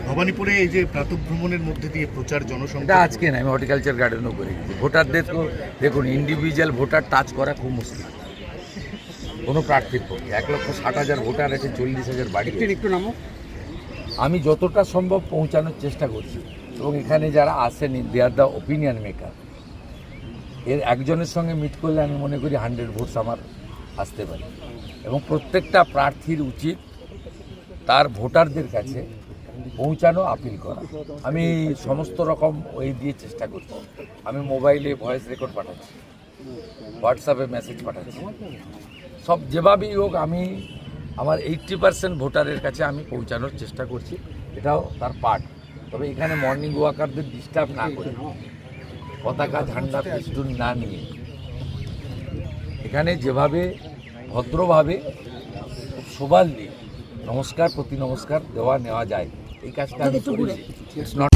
ভবানীপুরে এই যে প্রাতঃভ্রমণের মধ্যে দিয়ে প্রচার এটা জনসংখ্যা আজকে না, আমি হর্টিকালচার গার্ডেনও করে গেছি। ভোটারদের তো দেখুন, ইন্ডিভিজুয়াল ভোটার টাচ করা খুব মুশকিল কোনো প্রার্থীর পক্ষে। 1,60,000 ভোটার আছে, 40,000 বাড়ি। একটু নামো। আমি যতটা সম্ভব পৌঁছানোর চেষ্টা করছি, এবং এখানে যারা আসেন দে আর দ্য ওপিনিয়ন মেকার। এর একজনের সঙ্গে মিট করলে আমি মনে করি 100 ভোটস আমার আসতে পারে, এবং প্রত্যেকটা প্রার্থীর উচিত তার ভোটারদের কাছে পৌঁছানো, আপিল করা। আমি সমস্ত রকম ওই দিয়ে চেষ্টা করছি। আমি মোবাইলে ভয়েস রেকর্ড পাঠাচ্ছি, হোয়াটসঅ্যাপে মেসেজ পাঠাচ্ছি, সব যেভাবেই হোক আমি আমার 80% ভোটারের কাছে আমি পৌঁছানোর চেষ্টা করছি। এটাও তার পার্ট। তবে এখানে মর্নিং ওয়াকারদের ডিস্টার্ব না করে, পতাকা ঝান্ডা ফেস্টুন না নিয়ে, এখানে যেভাবে ভদ্রভাবে খুব শোভাল দিয়ে নমস্কার প্রতি নমস্কার দেওয়া নেওয়া যায়, এই কাজটা আমি করেছি। It's not